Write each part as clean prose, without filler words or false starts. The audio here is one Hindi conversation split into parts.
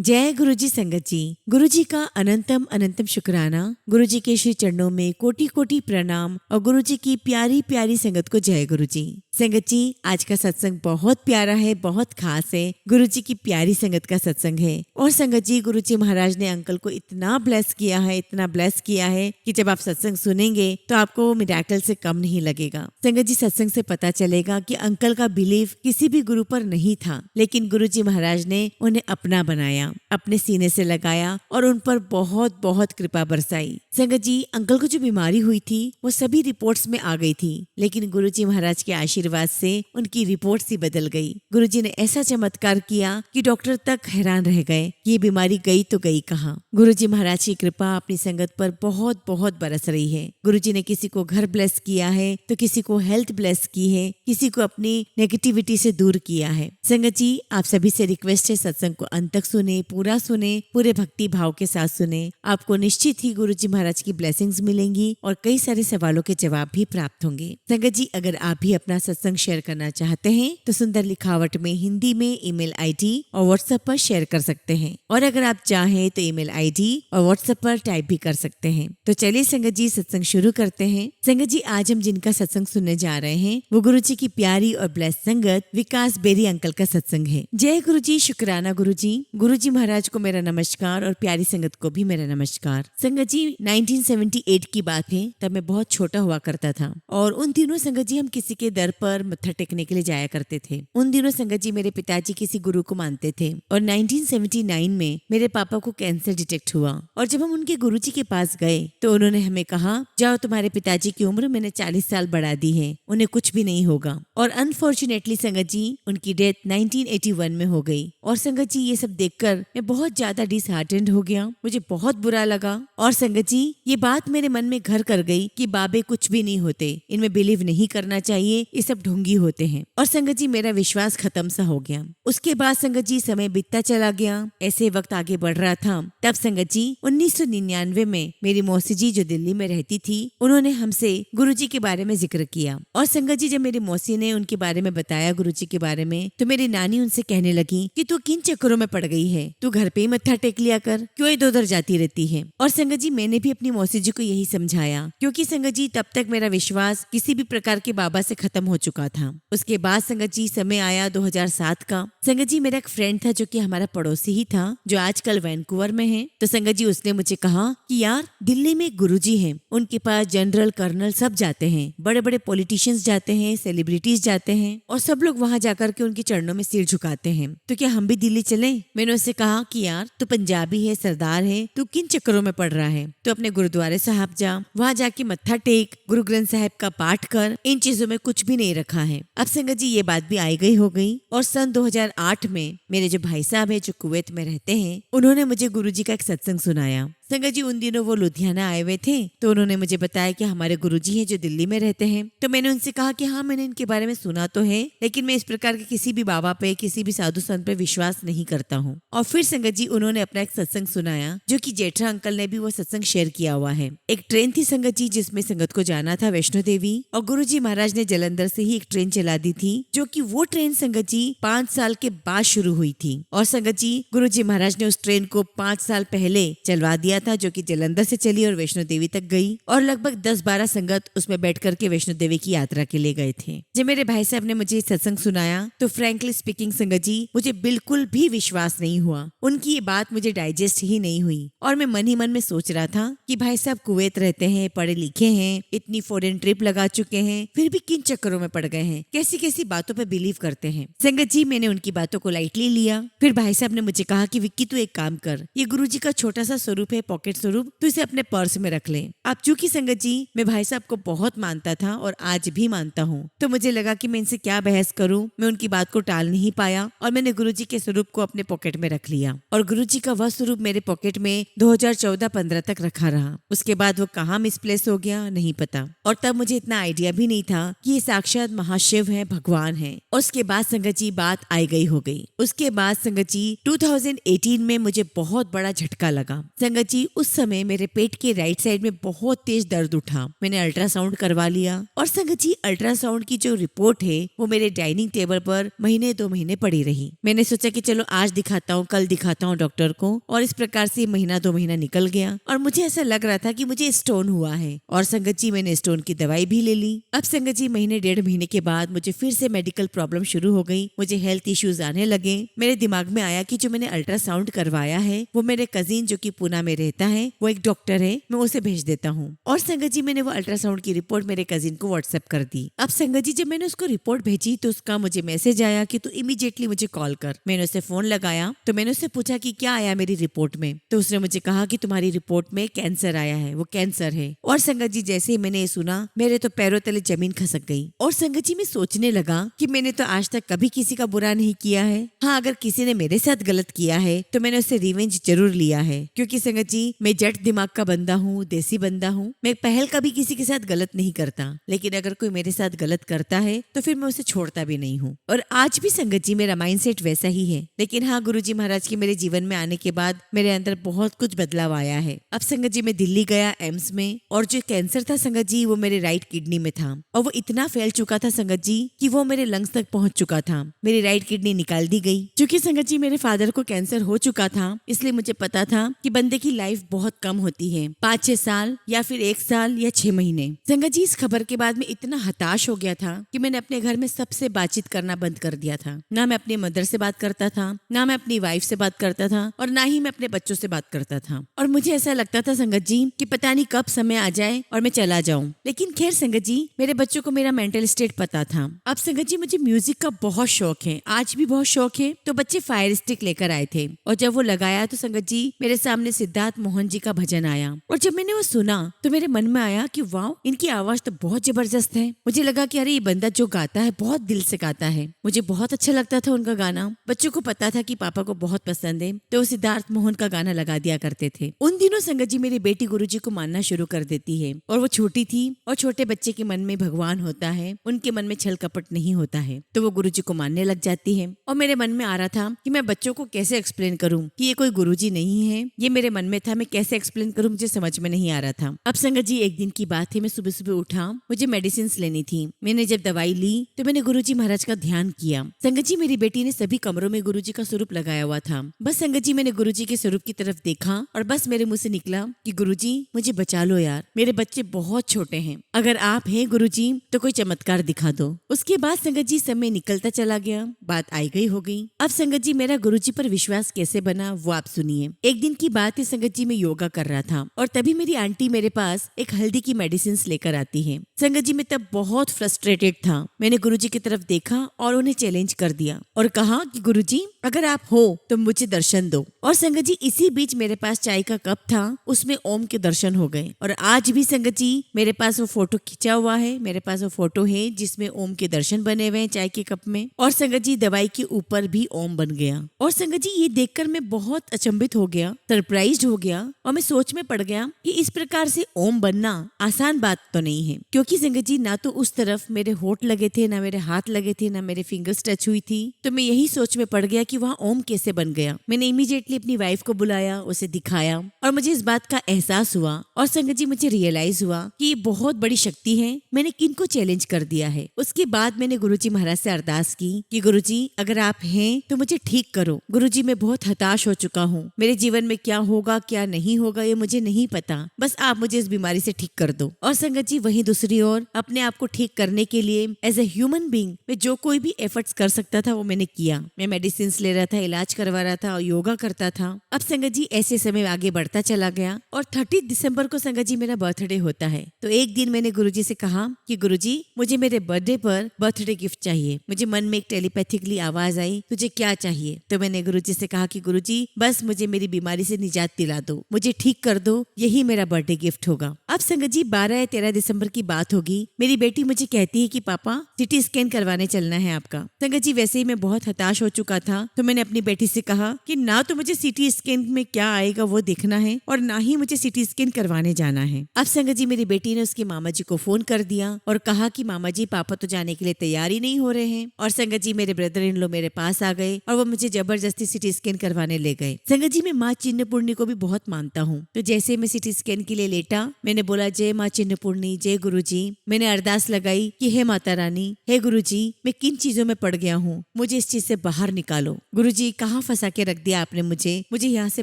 जय गुरुजी संगत जी। गुरुजी का अनंतम अनंतम शुक्राना। गुरुजी के श्री चरणों में कोटि कोटि प्रणाम और गुरुजी की प्यारी प्यारी संगत को जय गुरुजी। संगत जी, आज का सत्संग बहुत प्यारा है, बहुत खास है। गुरुजी की प्यारी संगत का सत्संग है। और संगत जी, गुरुजी महाराज ने अंकल को इतना ब्लेस किया है, इतना ब्लेस किया है कि जब आप सत्संग सुनेंगे तो आपको मिरेकल से कम नहीं लगेगा। संगत जी, सत्संग से पता चलेगा कि अंकल का बिलीफ किसी भी गुरु पर नहीं था, लेकिन गुरुजी महाराज ने उन्हें अपना बनाया, अपने सीने से लगाया और उन पर बहुत बहुत कृपा बरसाई। संगत जी, अंकल को जो बीमारी हुई थी वो सभी रिपोर्ट्स में आ गई थी, लेकिन गुरुजी महाराज के आशीर्वाद से उनकी रिपोर्ट्स ही बदल गई। गुरुजी ने ऐसा चमत्कार किया कि डॉक्टर तक हैरान रह गए कि ये बीमारी गई तो गई कहाँ। गुरुजी महाराज की कृपा अपनी संगत पर बहुत बहुत बरस रही है। गुरुजी ने किसी को घर ब्लेस किया है तो किसी को हेल्थ ब्लेस की है, किसी को अपनी नेगेटिविटी से दूर किया है। संगत जी, आप सभी से रिक्वेस्ट है, सत्संग को अंत तक सुने, पूरा सुने, पूरे भक्ति भाव के साथ सुने। आपको निश्चित ही गुरुजी महाराज की ब्लेसिंग्स मिलेंगी और कई सारे सवालों के जवाब भी प्राप्त होंगे। संगत जी, अगर आप भी अपना सत्संग शेयर करना चाहते हैं तो सुंदर लिखावट में हिंदी में ईमेल आईडी और व्हाट्सएप पर शेयर कर सकते हैं, और अगर आप चाहें तो ईमेल आईडी और व्हाट्सएप पर टाइप भी कर सकते हैं। तो चलिए संगत जी, सत्संग शुरू करते हैं। संगत जी, आज हम जिनका सत्संग सुनने जा रहे हैं वो गुरुजी की प्यारी और ब्लेस संगत विकास बेरी अंकल का सत्संग है। जय गुरुजी, शुक्राना गुरुजी। गुरुजी महाराज को मेरा नमस्कार और प्यारी संगत को भी मेरा नमस्कार। संगत जी, 1978 की बात है, तब मैं बहुत छोटा हुआ करता था और उन दिनों संगत जी हम किसी के दर पर मत्था टेकने के लिए जाया करते थे। उन दिनों संगत जी मेरे पिताजी किसी गुरु को मानते थे और 1979 में मेरे पापा को कैंसर डिटेक्ट हुआ और जब हम उनके गुरुजी के पास गए तो उन्होंने हमें कहा, जाओ, तुम्हारे पिताजी की उम्र मैंने 40 साल बढ़ा दी है, उन्हें कुछ भी नहीं होगा। और अनफॉर्चुनेटली संगत जी उनकी डेथ 1981 में हो गई। और संगत जी, ये सब देखकर मैं बहुत ज्यादा डिसहार्टेंड हो गया, मुझे बहुत बुरा लगा। और संगत जी, ये बात मेरे मन में घर कर गई कि बाबे कुछ भी नहीं होते, इनमें बिलीव नहीं करना चाहिए, ये सब ढोंगी होते हैं। और संगत जी, मेरा विश्वास खत्म सा हो गया। उसके बाद संगत जी समय बीतता चला गया, ऐसे वक्त आगे बढ़ रहा था। तब संगत जी 1999 में मेरी मौसी जी जो दिल्ली में रहती थी, उन्होंने हमसे गुरुजी के बारे में जिक्र किया। और संगत जी, जब मेरी मौसी ने उनके बारे में बताया गुरुजी के बारे में, तो मेरी नानी उनसे कहने लगी कि तू किन चक्करों में पड़ गई है, तू घर पे ही मत्था टेक लिया कर, क्यों इधर उधर जाती रहती है। और संगत जी, मैंने भी अपनी मौसी जी को यही समझाया, क्योंकि संगत जी तब तक मेरा विश्वास किसी भी प्रकार के बाबा से खत्म हो चुका था। उसके बाद संगत जी समय आया 2007 का। संगत जी, मेरा एक फ्रेंड था जो कि हमारा पड़ोसी ही था, जो आजकल वैंकूवर में है। तो संगत जी उसने मुझे कहा कि यार, दिल्ली में एक गुरुजी हैं, उनके पास जनरल कर्नल सब जाते हैं, बड़े बड़े पॉलिटिशियंस जाते हैं, सेलिब्रिटीज जाते हैं और सब लोग वहां जाकर के उनके चरणों में सिर झुकाते हैं, तो क्या हम भी दिल्ली चलें? मैंने उससे कहा कि यार, तू पंजाबी है, सरदार है, तू किन चक्करों में पड़ रहा है, तो अपने गुरुद्वारे साहब जा, वहां जाके मत्था टेक, गुरु ग्रंथ साहिब का पाठ कर, इन चीजों में कुछ भी नहीं रखा है। अब संगत जी ये बात भी आई गई हो गई और सन 2008 में मेरे जो भाई साहब है जो कुवैत में रहते हैं, उन्होंने मुझे गुरुजी का एक सत्संग सुनाया। संगत जी उन दिनों वो लुधियाना आए हुए थे, तो उन्होंने मुझे बताया कि हमारे गुरुजी हैं जो दिल्ली में रहते हैं। तो मैंने उनसे कहा कि हाँ, मैंने इनके बारे में सुना तो है, लेकिन मैं इस प्रकार के किसी भी बाबा पे, किसी भी साधु संत पे विश्वास नहीं करता हूँ। और फिर संगत जी उन्होंने अपना एक सत्संग सुनाया, जो कि जेठा अंकल ने भी वो सत्संग शेयर किया हुआ है। एक ट्रेन थी संगत जी जिसमें संगत को जाना था वैष्णो देवी, और गुरुजी महाराज ने जलंधर से ही एक ट्रेन चला दी थी, जो कि वो ट्रेन संगत जी 5 साल के बाद शुरू हुई थी। और संगत जी गुरुजी महाराज ने उस ट्रेन को 5 साल पहले चलवा दिया था, जो कि जलंधर से चली और वैष्णो देवी तक गई, और लगभग 10-12 संगत उसमें बैठ करके वैष्णो देवी की यात्रा के लिए गए थे। जब मेरे भाई साहब ने मुझे सत्संग सुनाया तो फ्रैंकली स्पीकिंग संगत जी मुझे बिल्कुल भी विश्वास नहीं हुआ, उनकी ये बात मुझे डाइजेस्ट ही नहीं हुई। और मैं मन ही मन में सोच रहा था कि भाई साहब कुवैत रहते हैं, पढ़े लिखे हैं, इतनी फॉरेन ट्रिप लगा चुके हैं, फिर भी किन चक्करों में पड़ गए हैं, कैसी कैसी बातों पर बिलीव करते हैं। संगत जी मैंने उनकी बातों को लाइटली लिया। फिर भाई साहब ने मुझे कहा कि विक्की, तू एक काम कर, ये गुरुजी का छोटा सा स्वरूप है, पॉकेट स्वरूप, तू इसे अपने पर्स में रख ले। अब चूंकि संगत जी मैं भाई साहब को बहुत मानता था और आज भी मानता हूँ, तो मुझे लगा कि मैं इनसे क्या बहस करूँ। मैं उनकी बात को टाल नहीं पाया और मैंने गुरुजी के स्वरूप को अपने पॉकेट में रख लिया। और गुरुजी का वह स्वरूप मेरे पॉकेट में 2014-15 तक रखा रहा। उसके बाद वो कहाँ मिसप्लेस हो गया नहीं पता, और तब मुझे इतना आइडिया भी नहीं था कि ये साक्षात महाशिव है, भगवान है। उसके बाद संगत जी बात आई गई हो गई। उसके बाद संगत जी 2018 में मुझे बहुत बड़ा झटका लगा। संगत जी जी उस समय मेरे पेट के राइट साइड में बहुत तेज दर्द उठा। मैंने अल्ट्रासाउंड करवा लिया और संगत जी अल्ट्रासाउंड की जो रिपोर्ट है वो मेरे डाइनिंग टेबल पर महीने 2 महीने पड़ी रही। मैंने सोचा कि चलो आज दिखाता हूँ, कल दिखाता हूँ डॉक्टर को, और इस प्रकार से महीना 2 महीना निकल गया और मुझे ऐसा लग रहा था कि मुझे स्टोन हुआ है। और संगत जी मैंने स्टोन की दवाई भी ले ली। अब संगत जी महीने 1.5 महीने के बाद मुझे फिर से मेडिकल प्रॉब्लम शुरू हो गई। मुझे हेल्थ इश्यूज आने लगे। मेरे दिमाग में आया कि जो मैंने अल्ट्रासाउंड करवाया है वो मेरे कजिन जो कि पुणे में रहता है, वो एक डॉक्टर है, मैं उसे भेज देता हूँ। और संगत जी मैंने वो अल्ट्रासाउंड की रिपोर्ट मेरे कजिन को व्हाट्सएप कर दी। अब संगत जी जब मैंने उसको रिपोर्ट भेजी तो उसका मुझे मैसेज आया कि तू इमीडिएटली मुझे कॉल कर। मैंने उसे फोन लगाया तो मैंने उससे पूछा कि क्या आया मेरी रिपोर्ट में। तो उसने मुझे कहा कि तुम्हारी रिपोर्ट में कैंसर आया है, वो कैंसर है। और संगत जी जैसे ही मैंने ये सुना मेरे तो पैरों तले जमीन खसक गई। और संगत जी मैं सोचने लगा कि मैंने तो आज तक कभी किसी का बुरा नहीं किया है। हाँ, अगर किसी ने मेरे साथ गलत किया है तो मैंने उससे रिवेंज जरूर लिया है, क्योंकि संगत जी मैं जट दिमाग का बंदा हूँ, देसी बंदा हूँ। मैं पहल कभी किसी के साथ गलत नहीं करता, लेकिन अगर कोई मेरे साथ गलत करता है तो फिर मैं उसे छोड़ता भी नहीं हूँ। और आज भी संगत जी मेरा माइंडसेट वैसा ही है। लेकिन हाँ, गुरुजी महाराज के मेरे जीवन में आने के बाद मेरे अंदर बहुत कुछ बदलाव आया है। अब संगत जी मैं दिल्ली गया एम्स में, और जो कैंसर था संगत जी वो मेरे राइट किडनी में था, और वो इतना फैल चुका था संगत जी कि वो मेरे लंग्स तक पहुंच चुका था। मेरी राइट किडनी निकाल दी गई। क्योंकि संगत जी मेरे फादर को कैंसर हो चुका था, इसलिए मुझे पता था कि बंदे की लाइफ बहुत कम होती है, 5-6 साल या फिर 1 साल या 6 महीने। संगत जी इस खबर के बाद मैं इतना हताश हो गया था कि मैंने अपने घर में सबसे बातचीत करना बंद कर दिया था। ना मैं अपनी मदर से बात करता था, ना मैं अपनी वाइफ से बात करता था, और ना ही मैं अपने बच्चों से बात करता था। और मुझे ऐसा लगता था संगत जी कि पता नहीं कब समय आ जाए और मैं चला जाऊं। लेकिन खैर संगत जी मेरे बच्चों को मेरा मेंटल स्टेट पता था। अब संगत जी मुझे म्यूजिक का बहुत शौक है, आज भी बहुत शौक है। तो बच्चे फायर स्टिक लेकर आए थे, और जब वो लगाया तो संगत जी मेरे सामने सिद्धार्थ मोहन जी का भजन आया। और जब मैंने वो सुना तो मेरे मन में आया कि वाह, इनकी आवाज तो बहुत जबरदस्त है। मुझे लगा कि अरे ये बंदा जो गाता है बहुत दिल से गाता है। मुझे बहुत अच्छा लगता था उनका गाना। बच्चों को पता था कि पापा को बहुत पसंद है, तो वो सिद्धार्थ मोहन का गाना लगा दिया करते थे। उन दिनों संगत जी मेरी बेटी गुरुजी को मानना शुरू कर देती है, और वो छोटी थी, और छोटे बच्चे के मन में भगवान होता है, उनके मन में छल कपट नहीं होता है, तो वो गुरुजी को मानने लग जाती है। और मेरे मन में आ रहा था कि मैं बच्चों को कैसे एक्सप्लेन करूं कि ये कोई गुरुजी नहीं है। ये मेरे मन में था, मैं कैसे एक्सप्लेन करूं, मुझे समझ में नहीं आ रहा था। अब संगत जी एक दिन की बात है, मैं सुबह सुबह उठा, मुझे मेडिसिन लेनी थी। मैंने जब दवाई ली तो मैंने गुरुजी महाराज का ध्यान किया। संगत जी मेरी बेटी ने सभी कमरों में गुरुजी का स्वरूप लगाया हुआ था। बस संगत जी मैंने गुरुजी के स्वरूप की तरफ देखा, और बस मेरे मुंह से निकला कि गुरुजी मुझे बचा लो यार, मेरे बच्चे बहुत छोटे हैं, अगर आप हैं गुरुजी तो कोई चमत्कार दिखा दो। उसके बाद संगत जी समय निकलता चला गया, बात आई गई हो गई। अब संगत जी मेरा गुरुजी पर विश्वास कैसे बना वो आप सुनिए। एक दिन की बात है संगत जी, मैं योगा कर रहा था, और तभी मेरी आंटी मेरे पास एक हल्दी की मेडिसिन लेकर आती है। संगत जी मैं तब बहुत फ्रस्ट्रेटेड था। मैंने गुरुजी की तरफ देखा और उन्हें चैलेंज कर दिया और कहा कि गुरुजी अगर आप हो तो मुझे दर्शन दो। और संगत जी इसी बीच मेरे पास चाय का कप था, उसमें ओम के दर्शन हो गए। और आज भी संगत जी मेरे पास वो फोटो खिंचा हुआ है, मेरे पास वो फोटो है जिसमें ओम के दर्शन बने हुए हैं चाय के कप में। और संगत जी दवाई के ऊपर भी ओम बन गया। और संगत जी ये देखकर मैं बहुत अचंभित हो गया, सरप्राइज्ड हो गया, और मैं सोच में पड़ गया कि इस प्रकार से ओम बनना आसान बात तो नहीं है। क्योंकि संगत जी ना तो उस तरफ मेरे होठ लगे थे, ना मेरे हाथ लगे थे, ना मेरे फिंगर्स टच हुई थी। तो मैं यही सोच में पड़ गया कि वहाँ ओम कैसे बन गया। मैंने इमीडिएटली अपनी वाइफ को बुलाया, उसे दिखाया, और मुझे इस बात का एहसास हुआ। और संगत जी मुझे रियलाइज हुआ कि ये बहुत बड़ी शक्ति है, मैंने किनको चैलेंज कर दिया है। उसके बाद मैंने गुरुजी महाराज से अरदास की कि गुरुजी अगर आप हैं तो मुझे ठीक करो। गुरुजी मैं बहुत हताश हो चुका हूँ, मेरे जीवन में क्या होगा क्या नहीं होगा ये मुझे नहीं पता, बस आप मुझे इस बीमारी से ठीक कर दो। और संगत जी वहीं दूसरी ओर अपने आप को ठीक करने के लिए एज ए ह्यूमन बीइंग मैं जो कोई भी एफर्ट्स कर सकता था वो मैंने किया। मैं मेडिसिन ले रहा था, इलाज करवा रहा था और योगा करता था। अब संगत जी ऐसे समय आगे बढ़ता चला गया, और 30 दिसंबर को संगत जी मेरा बर्थडे होता है। तो एक दिन मैंने गुरुजी से कहा कि गुरुजी मुझे मेरे बर्थडे पर बर्थडे गिफ्ट चाहिए। मुझे मन में एक टेलीपैथिकली आवाज आई, तुझे क्या चाहिए? तो मैंने गुरुजी से कहा कि गुरुजी बस मुझे मेरी बीमारी से निजात दिला दो, मुझे ठीक कर दो, यही मेरा बर्थडे गिफ्ट होगा। अब संगत जी 12 या 13 दिसंबर की बात होगी। मेरी बेटी मुझे कहती है कि पापा सिटी स्कैन करवाने चलना है आपका। संगत जी वैसे ही मैं बहुत हताश हो चुका था, तो मैंने अपनी बेटी से कहा कि ना तो मुझे सिटी स्कैन में क्या आएगा वो देखना है, और ना ही मुझे सिटी स्कैन करवाने जाना है। अब संगत जी मेरी बेटी ने उसके मामा जी को फोन कर दिया और कहा कि मामा जी पापा तो जाने के लिए तैयार ही नहीं हो रहे हैं। और संगत जी मेरे ब्रदर इन लो मेरे पास आ गए और वो मुझे जबरदस्ती सिटी स्कैन करवाने ले गए। संगत जी मैं माँ चिन्नपूर्णी को भी बहुत मानता हूँ। तो जैसे मैं सिटी स्कैन के लिए लेटा, मैंने बोला जय माँ चिन्नपूर्णी, जय गुरुजी। मैंने अरदास लगाई कि हे माता रानी, हे गुरुजी, मैं किन चीजों में पड़ गया हूँ, मुझे इस चीज से बाहर निकालो। गुरुजी कहाँ फंसा के रख दिया आपने मुझे यहाँ से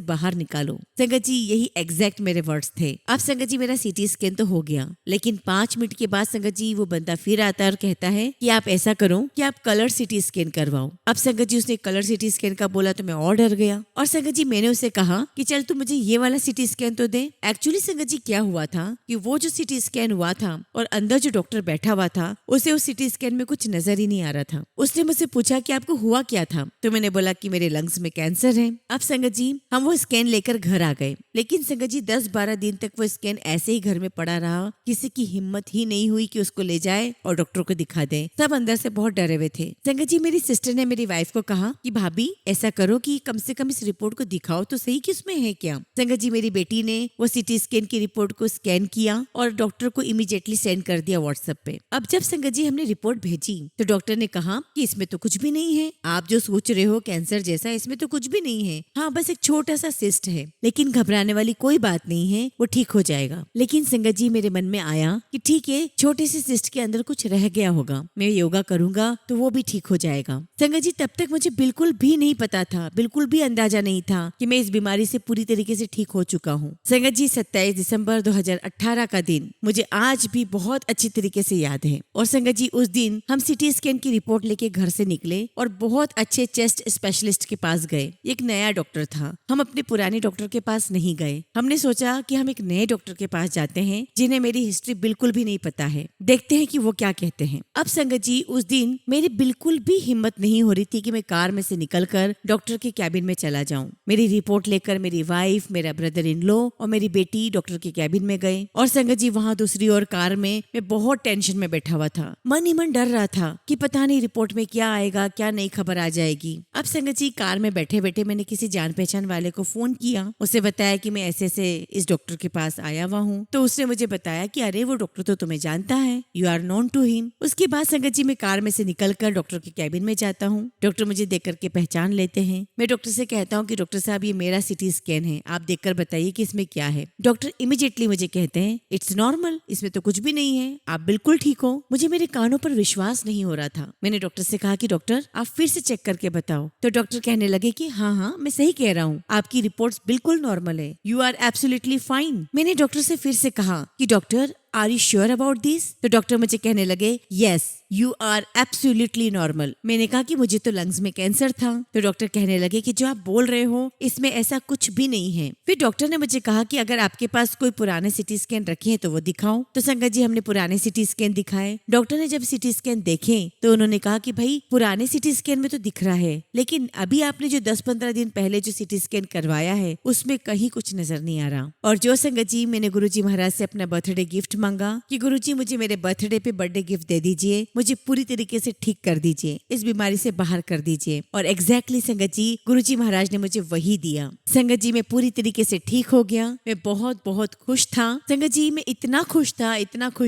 बाहर निकालो। संगत जी यही एग्जैक्ट मेरे वर्ड्स थे। अब संगत जी मेरा सिटी स्कैन तो हो गया, लेकिन 5 मिनट के बाद संगत जी वो बंदा फिर आता है और कहता है कि आप ऐसा करो कि आप कलर सिटी स्कैन करवाओ। अब संगत जी उसने कलर सिटी स्कैन का बोला तो मैं और डर गया। और संगत जी मैंने उसे कहा कि चल तू मुझे ये वाला सिटी स्कैन तो दे। एक्चुअली संगत जी क्या हुआ था कि वो जो सिटी स्कैन हुआ था और अंदर जो डॉक्टर बैठा हुआ था उसे उस सिटी स्कैन में कुछ नजर ही नहीं आ रहा था। उसने मुझसे पूछा कि आपको हुआ क्या था, तो मैंने बोला कि मेरे लंग्स में कैंसर है। अब संगत जी हम वो स्कैन लेकर घर आ गए, लेकिन संगत जी 10-12 दिन तक वो स्कैन ऐसे ही घर में पड़ा रहा। किसी की हिम्मत ही नहीं हुई कि उसको ले जाए और डॉक्टर को दिखा दे। सब अंदर से बहुत डरे हुए थे। संगत जी मेरी सिस्टर ने मेरी वाइफ को कहा कि भाभी ऐसा करो कि कम से कम इस रिपोर्ट को दिखाओ तो सही कि उसमें है क्या। संगत जी मेरी बेटी ने वो सिटी स्कैन की रिपोर्ट को स्कैन किया और डॉक्टर को इमीडिएटली सेंड कर दिया व्हाट्सएप पे। अब जब संगत जी हमने रिपोर्ट भेजी तो डॉक्टर ने कहा कि इसमें तो कुछ भी नहीं है, आप जो सोच रहे हो कैंसर जैसा, इसमें तो कुछ भी नहीं है। हाँ बस एक छोटा सा सिस्ट है, लेकिन घबराने वाली कोई बात नहीं है, वो ठीक हो जाएगा। लेकिन संगत जी मेरे मन में आया कि ठीक है, छोटे से सिस्ट के अंदर कुछ रह गया होगा, मैं योगा करूंगा तो वो भी ठीक हो जाएगा। संगत जी तब तक मुझे बिल्कुल भी नहीं पता था, बिल्कुल भी अंदाजा नहीं था कि मैं इस बीमारी से पूरी तरीके से ठीक हो चुका हूँ। संगत जी 27 दिसंबर 2018 का दिन मुझे आज भी बहुत अच्छी तरीके से याद है। और संगत जी उस दिन हम सिटी स्कैन की रिपोर्ट लेके घर से निकले और बहुत अच्छे चेस्ट स्पेशलिस्ट के पास गए। एक नया डॉक्टर था, हम अपने पुराने डॉक्टर के पास नहीं गए। हमने सोचा कि हम एक नए डॉक्टर के पास जाते हैं जिन्हें मेरी हिस्ट्री बिल्कुल भी नहीं पता है, देखते हैं कि वो क्या कहते हैं। अब संगत जी उस दिन मेरी बिल्कुल भी हिम्मत नहीं हो रही थी कि मैं कार में से निकलकर डॉक्टर के कैबिन में चला जाऊं। मेरी रिपोर्ट लेकर मेरी वाइफ, मेरा ब्रदर इन लॉ और मेरी बेटी डॉक्टर के कैबिन में गए। और संगत जी वहाँ दूसरी ओर कार में मैं बहुत टेंशन में बैठा हुआ था, मन ही मन डर रहा था कि पता नहीं रिपोर्ट में क्या आएगा, क्या नई खबर आ जाएगी। अब संगत जी कार में बैठे बैठे मैंने किसी जान पहचान वाले को फोन किया, उसे बताया कि मैं ऐसे ऐसे इस डॉक्टर के पास आया हुआ हूँ। तो उसने मुझे बताया कि अरे वो डॉक्टर तो तुम्हें जानता है, you are known to him. उसके बाद संगत जी मैं कार में से निकलकर डॉक्टर के कैबिन में जाता हूँ। डॉक्टर मुझे देख करके पहचान लेते हैं। मैं डॉक्टर से कहता हूँ कि डॉक्टर साहब ये मेरा सिटी स्कैन है, आप देखकर बताइए कि इसमें क्या है। डॉक्टर इमीडिएटली मुझे कहते हैं इट्स नॉर्मल, इसमें तो कुछ भी नहीं है, आप बिल्कुल ठीक हो। मुझे मेरे कानों पर विश्वास नहीं हो रहा था। मैंने डॉक्टर से कहा कि डॉक्टर आप फिर से चेक करके बताओ। तो डॉक्टर कहने लगे कि हाँ मैं सही कह रहा हूँ, आपकी रिपोर्ट्स बिल्कुल नॉर्मल है, यू आर एब्सोल्युटली फाइन। मैंने डॉक्टर से फिर से कहा कि doctor are you sure about this. तो डॉक्टर मुझे कहने लगे yes you are absolutely normal. मैंने कहा कि मुझे तो लंग्स में कैंसर था। तो डॉक्टर कहने लगे कि जो आप बोल रहे हो इसमें ऐसा कुछ भी नहीं है। फिर डॉक्टर ने मुझे कहा कि अगर आपके पास कोई पुराने सिटी स्कैन रखे हैं तो वो दिखाओ। तो संगत जी हमने पुराने सिटी स्कैन दिखाए। डॉक्टर ने जब सिटी स्कैन देखे तो उन्होंने कहा कि भाई पुराने सिटी स्कैन में तो दिख रहा है, लेकिन अभी आपने जो 10-15 दिन पहले जो सिटी स्कैन करवाया है उसमें कहीं कुछ नजर नहीं आ रहा। और जो संगत जी मैंने गुरुजी महाराज से अपना बर्थडे गिफ्ट मांगा कि गुरुजी मुझे मेरे बर्थडे पे बर्थडे गिफ्ट दे दीजिए, मुझे पूरी तरीके से ठीक कर दीजिए, इस बीमारी से बाहर कर दीजिए। और एग्जैक्टली संगत जी गुरुजी महाराज ने मुझे वही दिया। संगत जी मैं पूरी तरीके से ठीक हो गया। मैं बहुत बहुत खुश था। संगत जी मैं इतना खुश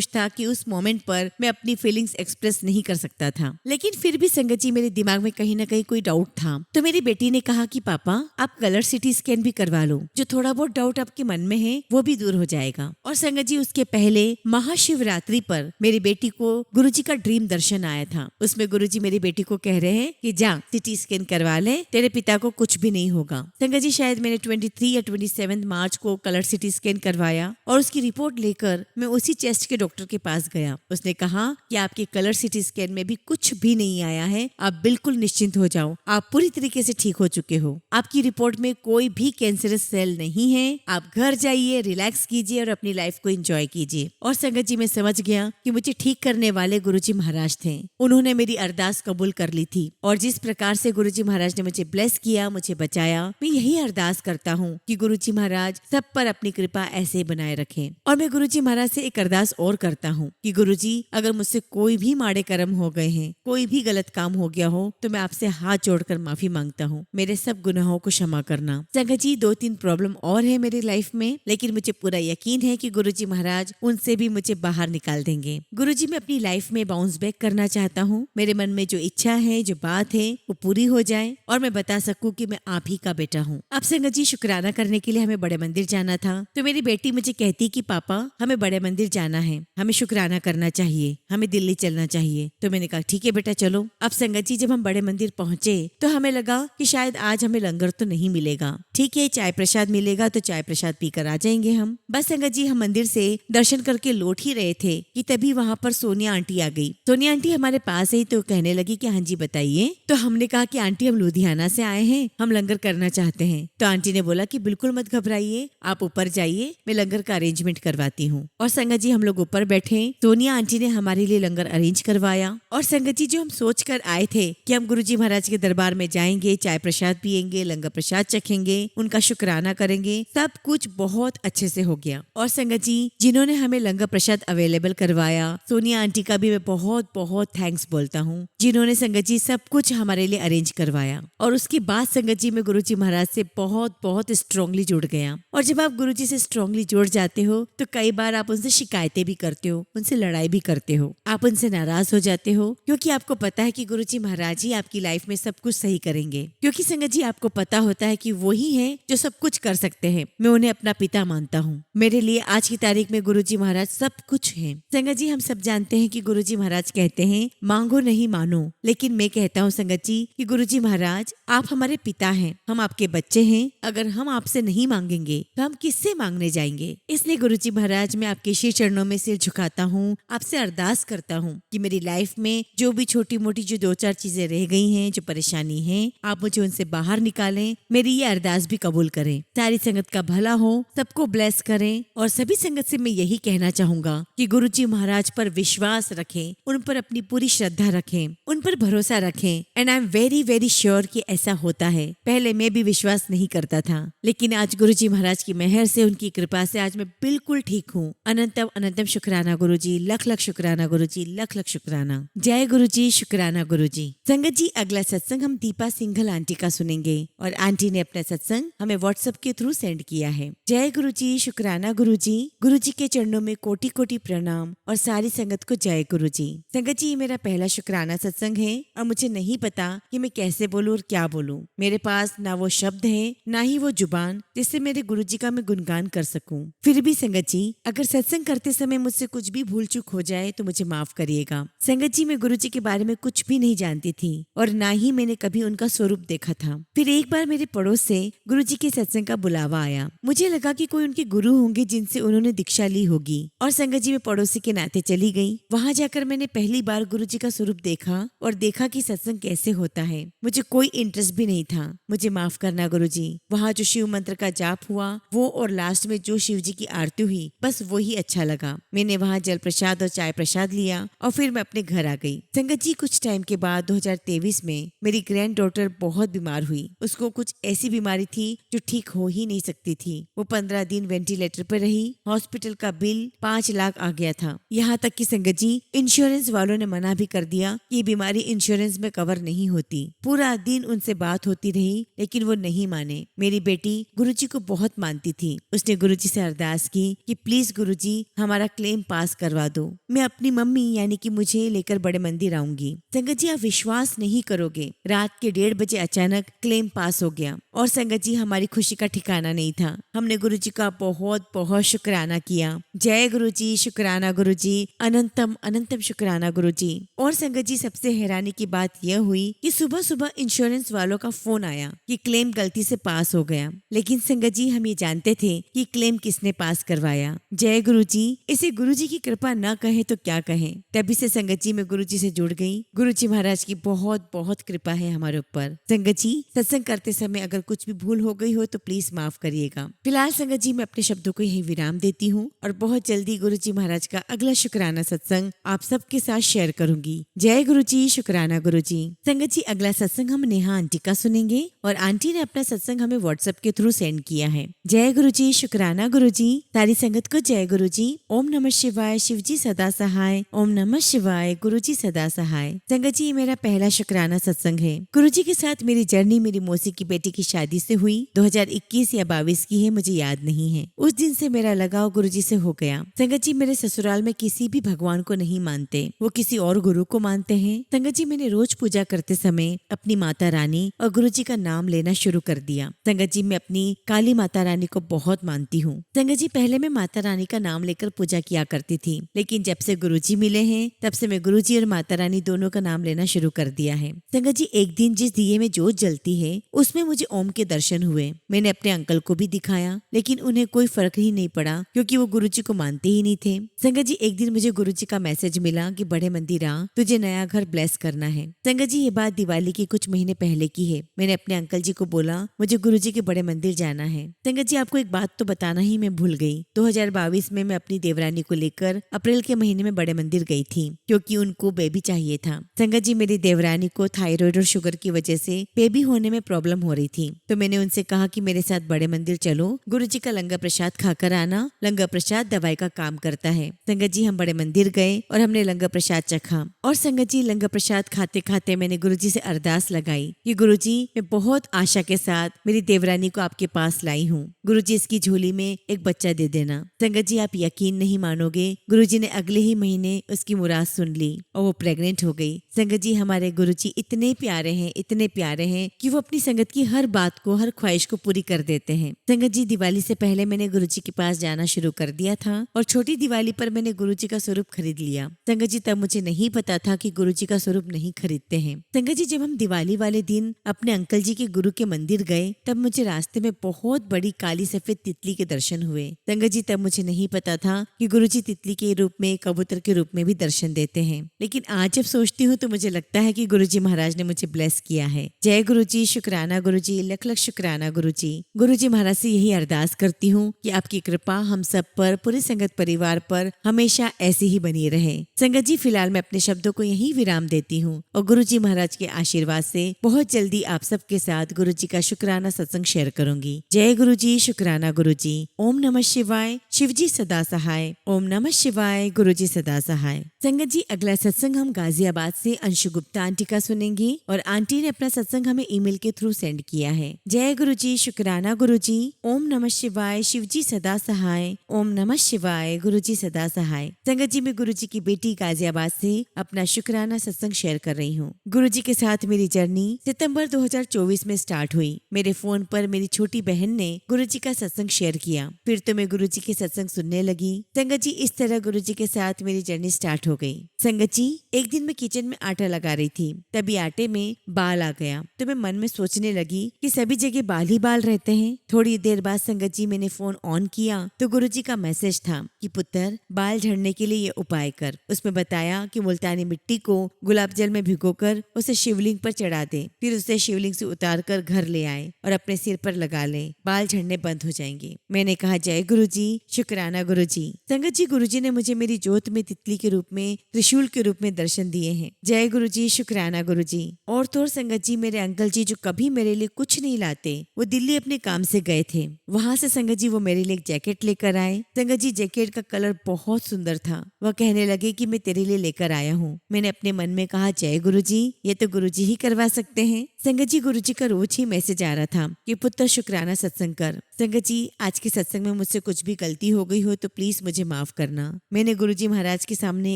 था कि उस मोमेंट पर मैं अपनी फीलिंग्स एक्सप्रेस नहीं कर सकता था। लेकिन फिर भी संगत जी मेरे दिमाग में कहीं ना कहीं कोई डाउट था। तो मेरी बेटी ने कहा कि पापा आप कलर सिटी स्कैन भी करवा लो, जो थोड़ा बहुत डाउट आपके मन में है वो भी दूर हो जाएगा। और संगत जी उसके पहले महाशिवरात्रि पर मेरी बेटी को गुरुजी का ड्रीम दर्शन आया था। उसमें गुरुजी मेरी बेटी को कह रहे हैं कि जा सिटी स्कैन करवा ले, तेरे पिता को कुछ भी नहीं होगा। संगत जी शायद मैंने 23 या 27 मार्च को कलर सिटी स्कैन करवाया और उसकी रिपोर्ट लेकर मैं उसी चेस्ट के डॉक्टर के पास गया। उसने कहा कि आपके कलर सिटी स्कैन में भी कुछ भी नहीं आया है, आप बिल्कुल निश्चिंत हो जाओ, आप पूरी तरीके से ठीक हो चुके हो, आपकी रिपोर्ट में कोई भी कैंसरस सेल नहीं है, आप घर जाइए, रिलैक्स कीजिए और अपनी लाइफ को एंजॉय कीजिए। और संगत जी मैं समझ गया कि मुझे ठीक करने वाले गुरुजी महाराज थे। उन्होंने मेरी अरदास कबूल कर ली थी और जिस प्रकार से गुरुजी महाराज ने मुझे ब्लेस किया, मुझे बचाया, मैं यही अरदास करता हूँ कि गुरुजी महाराज सब पर अपनी कृपा ऐसे बनाए रखें। और मैं गुरुजी महाराज से एक अरदास और करता हूँ कि गुरुजी अगर मुझसे कोई भी माड़े कर्म हो गए हैं, कोई भी गलत काम हो गया हो, तो मैं आपसे हाथ जोड़कर माफी मांगता हूँ, मेरे सब गुनाहों को क्षमा करना। संगत जी 2-3 प्रॉब्लम और है मेरी लाइफ में, लेकिन मुझे पूरा यकीन है कि गुरुजी महाराज उनसे भी मुझे बाहर निकाल देंगे। गुरुजी मैं अपनी लाइफ में बाउंस बैक करना चाहता हूँ। मेरे मन में जो इच्छा है, जो बात है, वो पूरी हो जाए और मैं बता सकूँ कि मैं आप ही का बेटा हूँ। अब संगत जी, शुक्राना करने के लिए हमें बड़े मंदिर जाना था, तो मेरी बेटी मुझे कहती कि पापा हमें बड़े मंदिर जाना है, हमें शुक्राना करना चाहिए, हमें दिल्ली चलना चाहिए। तो मैंने कहा ठीक है बेटा चलो। अब संगत जी, जब हम बड़े मंदिर पहुंचे तो हमें लगा कि शायद आज हमें लंगर तो नहीं मिलेगा, ठीक है चाय प्रसाद मिलेगा तो चाय प्रसाद पीकर आ जाएंगे हम। बस संगत जी, हम मंदिर से दर्शन करके लौट ही रहे थे कि तभी वहाँ पर सोनिया आंटी आ गई। सोनिया आंटी हमारे पास आई तो कहने लगी कि हाँ जी बताइए। तो हमने कहा कि आंटी हम लुधियाना से आए हैं, हम लंगर करना चाहते हैं। तो आंटी ने बोला कि बिल्कुल मत घबराइए, आप ऊपर जाइए, मैं लंगर का अरेंजमेंट करवाती हूँ। और संगत जी, हम लोग ऊपर बैठे, सोनिया आंटी ने हमारे लिए लंगर अरेंज करवाया। और संगत जी, जो हम सोच कर आए थे कि हम गुरुजी महाराज के दरबार में जाएंगे, चाय प्रसाद पियेंगे, लंगर प्रसाद चखेंगे, उनका शुक्राना करेंगे, सब कुछ बहुत अच्छे से हो गया। और संगत जी, जिन्होंने हमें लंगर प्रसाद अवेलेबल करवाया, सोनिया आंटी का भी मैं बहुत बहुत थैंक्स बोलता हूँ, जिन्होंने संगत जी सब कुछ हमारे लिए अरेंज करवाया। और उसके बाद संगत जी, मैं गुरुजी महाराज से बहुत बहुत स्ट्रांगली जुड़ गया। और जब आप गुरुजी से स्ट्रांगली जुड़ जाते हो तो कई बार आप उनसे शिकायतें भी करते हो, उनसे लड़ाई भी करते हो, आप उनसे नाराज हो जाते हो, क्योंकि आपको पता है कि गुरुजी महाराज ही आपकी लाइफ में सब कुछ सही करेंगे। क्योंकि संगत जी, आपको पता होता है कि वही है जो सब कुछ कर सकते हैं। मैं उन्हें अपना पिता मानता हूँ। मेरे लिए आज की तारीख में गुरुजी महाराज सब कुछ हैं। संगत जी, हम सब जानते हैं कि गुरुजी महाराज कहते हैं मांगो नहीं मानो, लेकिन मैं कहता हूँ संगत जी कि गुरुजी महाराज आप हमारे पिता हैं, हम आपके बच्चे हैं। अगर हम आपसे नहीं मांगेंगे तो हम किससे मांगने जाएंगे। इसलिए गुरुजी महाराज, मैं आपके श्री चरणों में सिर झुकाता हूँ, आपसे अरदास करता हूँ कि मेरी लाइफ में जो भी छोटी मोटी जो 2-4 चीजें रह गई हैं, जो परेशानी है, आप मुझे उनसे बाहर निकालें। मेरी ये अरदास भी कबूल करें। सारी संगत का भला हो, सबको ब्लेस करें। और सभी संगत से मैं यही कहना चाहूंगा कि गुरुजी महाराज पर विश्वास रखें, उन पर अपनी पूरी श्रद्धा रखें, उन पर भरोसा रखें। And I am very very sure कि ऐसा होता है। पहले मैं भी विश्वास नहीं करता था, लेकिन आज गुरुजी महाराज की मेहर से, उनकी कृपा से आज मैं बिल्कुल ठीक हूँ। अनंतम अनंतम शुक्राना गुरुजी, लख लख शुक्राना गुरुजी, लख लख शुक्राना। जय गुरुजी, शुक्राना गुरुजी। संगत जी, अगला सत्संग हम दीपा सिंघल आंटी का सुनेंगे और आंटी ने अपना सत्संग हमें व्हाट्सएप के थ्रू सेंड किया है। जय गुरुजी, शुक्राना गुरुजी। गुरुजी के चरणों में कोटि कोटि प्रणाम और सारी संगत को जय गुरुजी। संगत जी, ये मेरा पहला शुक्राना सत्संग है और मुझे नहीं पता कि मैं कैसे बोलूं और क्या बोलूं। मेरे पास ना वो शब्द है, ना ही वो जुबान जिससे मेरे गुरुजी का मैं गुणगान कर सकूं। फिर भी संगत जी, अगर सत्संग करते समय मुझसे कुछ भी भूल चूक हो जाए तो मुझे माफ करिएगा। संगत जी, मैं गुरुजी के बारे में कुछ भी नहीं जानती थी और ना ही मैंने कभी उनका स्वरूप देखा था। फिर एक बार मेरे पड़ोस से गुरुजी के सत्संग का बुलावा आया। मुझे लगा कि कोई उनके गुरु होंगे जिनसे उन्होंने दीक्षा ली होगी और संगत जी, मैं पड़ोसी के नाते चली गई। वहां जाकर मैंने पहली बार गुरुजी का स्वरूप देखा और देखा कि सत्संग कैसे होता है। मुझे कोई इंटरेस्ट भी नहीं था, मुझे माफ करना गुरुजी। वहाँ जो शिव मंत्र का जाप हुआ वो और लास्ट में जो शिव जी की आरती हुई, बस वही अच्छा लगा। मैंने वहाँ जल प्रसाद और चाय प्रसाद लिया और फिर मैं अपने घर आ गई। संगत जी, कुछ टाइम के बाद 2023 में मेरी ग्रैंड डॉटर बहुत बीमार हुई। उसको कुछ ऐसी बीमारी थी जो ठीक हो ही नहीं सकती थी। वो 15 दिन वेंटिलेटर पर रही। हॉस्पिटल का बिल 5 लाख आ गया था। यहाँ तक कि संगत जी, इंश्योरेंस वालों ने मना भी कर दिया कि ये बीमारी इंश्योरेंस में कवर नहीं होती। पूरा दिन उनसे बात होती रही लेकिन वो नहीं माने। मेरी बेटी गुरुजी को बहुत मानती थी। उसने गुरुजी से अरदास की कि प्लीज गुरुजी, हमारा क्लेम पास करवा दो। मैं अपनी मम्मी यानी कि मुझे लेकर बड़े मंदिर आऊंगी। संगत जी, आप विश्वास नहीं करोगे, रात के 1:30 बजे अचानक क्लेम पास हो गया। और संगत जी, हमारी खुशी का ठिकाना नहीं था। हमने गुरुजी का बहुत बहुत शुक्राना किया। जय गुरुजी, शुक्राना गुरुजी, अनंतम अनंतम शुक्राना गुरुजी। और संगत जी, सबसे हैरानी की बात यह हुई कि सुबह सुबह इंश्योरेंस वालों का फोन आया कि क्लेम गलती से पास हो गया। लेकिन संगत जी, हम ये जानते थे कि क्लेम किसने पास करवाया। जय गुरुजी। इसे गुरुजी की कृपा न कहे तो क्या कहें। तभी से संगत जी, मैं गुरुजी से जुड़ गई। गुरुजी महाराज की बहुत बहुत कृपा है हमारे ऊपर। संगत जी, सत्संग करते समय अगर कुछ भी भूल हो गई हो तो प्लीज माफ करिएगा। फिलहाल संगत जी, मैं अपने शब्दों को यही विराम देती हूँ और बहुत जल्दी गुरुजी महाराज का अगला शुक्राना सत्संग आप सबके साथ शेयर करूंगी। जय गुरुजी, शुक्राना गुरुजी। संगत जी, अगला सत्संग हम नेहा आंटी का सुनेंगे और आंटी ने अपना सत्संग हमें व्हाट्सएप के थ्रू सेंड किया है। जय गुरुजी, शुक्राना गुरुजी। सारी संगत को जय गुरुजी। ओम नमः शिवाय, शिवजी सदा सहाय। ओम नमः शिवाय, गुरुजी सदा सहाय। संगत जी, ये मेरा पहला शुक्राना सत्संग है। गुरुजी के साथ मेरी जर्नी मेरी मौसी की बेटी की शादी से हुई। 2021 या 22 की है, मुझे याद नहीं है। उस दिन से मेरा लगाव गुरुजी से हो गया। संगत जी, मेरे ससुराल में किसी भी भगवान को नहीं मानते। हैं वो किसी और गुरु को मानते हैं। संगत जी, मैंने रोज पूजा करते समय अपनी माता रानी और गुरु जी का नाम लेना शुरू कर दिया। संगत जी, मैं अपनी काली माता रानी को बहुत मानती हूँ। संगत जी, पहले मैं माता रानी का नाम लेकर पूजा किया करती थी, लेकिन जब से गुरु जी मिले हैं तब से मैं गुरु जी और माता रानी दोनों का नाम लेना शुरू कर दिया है। संगत जी, एक दिन जिस दिए में जोत जलती है उसमें मुझे ओम के दर्शन हुए। मैंने अपने अंकल को भी दिखाया, लेकिन उन्हें कोई फर्क ही नहीं पड़ा क्योंकि वो गुरु जी को मानते ही नहीं थे। संगत जी, एक दिन मुझे गुरु जी का मैसेज मिला कि बड़े मंदिर आ, तुझे नया घर ब्लेस करना है। संगत जी, ये बात दिवाली के कुछ महीने पहले की है। मैंने अपने अंकल जी को बोला मुझे गुरु जी के बड़े मंदिर जाना है। संगत जी, आपको एक बात तो बताना ही मैं भूल गई। 2022 में मैं अपनी देवरानी को लेकर अप्रैल के महीने में बड़े मंदिर गई थी क्योंकि उनको बेबी चाहिए था। संगत जी, मेरी देवरानी को थायराइड और शुगर की वजह से बेबी होने में प्रॉब्लम हो रही थी, तो मैंने उनसे कहा कि मेरे साथ बड़े मंदिर चलो, गुरु जी का लंगर प्रसाद खाकर आना। लंगर प्रसाद दवाई का काम करता है। संगत जी, हम बड़े मंदिर गए और हमने लंगर प्रसाद चखा। और संगत जी, लंगर प्रसाद खाते खाते मैंने गुरु जी से अरदास लगाई कि गुरु जी, मैं बहुत आशा के साथ मेरी देवरानी को आपके पास लाई हूँ। गुरु जी, इसकी झोली में एक बच्चा दे देना। संगत जी, आप यकीन नहीं मानोगे, गुरु जी ने अगले ही महीने उसकी मुराद सुन ली और वो प्रेग्नेंट हो गई। संगत जी, हमारे गुरु जी इतने प्यारे हैं, इतने प्यारे हैं कि वो अपनी संगत की हर बात को, हर ख्वाहिश को पूरी कर देते हैं। संगत जी, दिवाली से पहले मैंने गुरु जी के पास जाना शुरू कर दिया था और छोटी दिवाली पर मैंने गुरु जी का स्वरूप खरीद लिया। संगत जी, तब मुझे नहीं पता था कि गुरु जी का स्वरूप नहीं खरीदते हैं। संगत जी, जब हम दिवाली वाले दिन अपने अंकल जी के गुरु के मंदिर गए तब मुझे रास्ते में बहुत बड़ी काली सफेद तितली के दर्शन हुए। संगत जी, तब मुझे नहीं पता था कि गुरु जी तितली के रूप में, कबूतर के रूप में भी दर्शन देते हैं। लेकिन आज जब सोचती हूँ तो मुझे लगता है कि गुरु जी महाराज ने मुझे ब्लेस किया है। जय गुरु जी, शुक्राना गुरु जी, लख लख शुक्राना गुरु जी। गुरु जी महाराज से यही अरदास करती हूँ कि आपकी कृपा हम सब पर, पूरे संगत परिवार पर हमेशा ऐसी ही बनी रहे। संगत जी, फिलहाल मैं अपने शब्दों को यहीं विराम देती हूँ और गुरु जी महाराज के आशीर्वाद से बहुत जल्दी आप सबके साथ गुरु जी का शुक्राना सत्संग शेयर करूंगी। जय गुरु जी, शुक्राना गुरु जी। ओम नमः शिवाय, शिव जी सदा सहाय। ओम नमः शिवाय, गुरु जी सदा सहाय। संगत जी, अगला सत्संग हम गाजियाबाद से अंशु गुप्ता आंटी का सुनेंगे और आंटी ने अपना सत्संग हमें ईमेल के थ्रू सेंड किया है। जय गुरु जी, शुक्राना गुरु जी। ओम नमः शिवाय, शिव जी सदा सहाय। ओम नमः शिवाय, गुरु जी सदा सहाय। संगत जी, मैं गुरु जी की बेटी गाजियाबाद से अपना शुक्राना सत्संग शेयर कर रही हूँ। गुरु जी के साथ मेरी जर्नी सितंबर 2024 में स्टार्ट हुई। मेरे फोन पर मेरी छोटी बहन ने गुरु जी का सत्संग शेयर किया, फिर तो मैं गुरु जी के सत्संग सुनने लगी। संगत जी, इस तरह गुरु जी के साथ मेरी जर्नी स्टार्ट हो गई। संगत जी, एक दिन मैं किचन में आटा लगा रही थी, तभी आटे में बाल आ गया तो मैं मन में सोचने लगी कि सभी जगह बाल ही बाल रहते हैं। थोड़ी देर बाद संगत जी मैंने फोन ऑन किया तो गुरु जी का मैसेज था कि पुत्र, बाल झड़ने के लिए ये उपाय कर। उसमें बताया कि मुल्तानी मिट्टी को गुलाब जल में भिगोकर उसे शिवलिंग पर चढ़ा दे, फिर उसे शिवलिंग से उतार कर घर ले आए और अपने सिर पर लगा ले, बाल झड़ने बंद हो जाएंगे। मैंने कहा जय गुरु जी, शुक्राना गुरु जी। संगत जी, गुरु जी ने मुझे मेरी जोत में तितली के रूप में, त्रिशूल के रूप में दर्शन दिए हैं। जय गुरु जी, शुक्राना गुरु जी। और तो और संगत जी, मेरे अंकल जी जो कभी मेरे लिए कुछ नहीं लाते, वो दिल्ली अपने काम से गए थे। वहां से संगत जी वो मेरे लिए एक जैकेट लेकर आए। संगत जी, जैकेट का कलर बहुत सुंदर था। वह कहने लगे कि मैं तेरे लिए लेकर आया हूँ। मैंने अपने मन में कहा जय गुरु जी, ये तो गुरु जी ही करवा सकते हैं। संगत जी, गुरु जी का रोज ही मैसेज आ रहा था कि पुत्र शुक्राना सत्संग कर। संगत जी, आज के सत्संग में मुझसे कुछ भी गलती हो गई हो तो प्लीज मुझे माफ करना। मैंने गुरु जी महाराज के सामने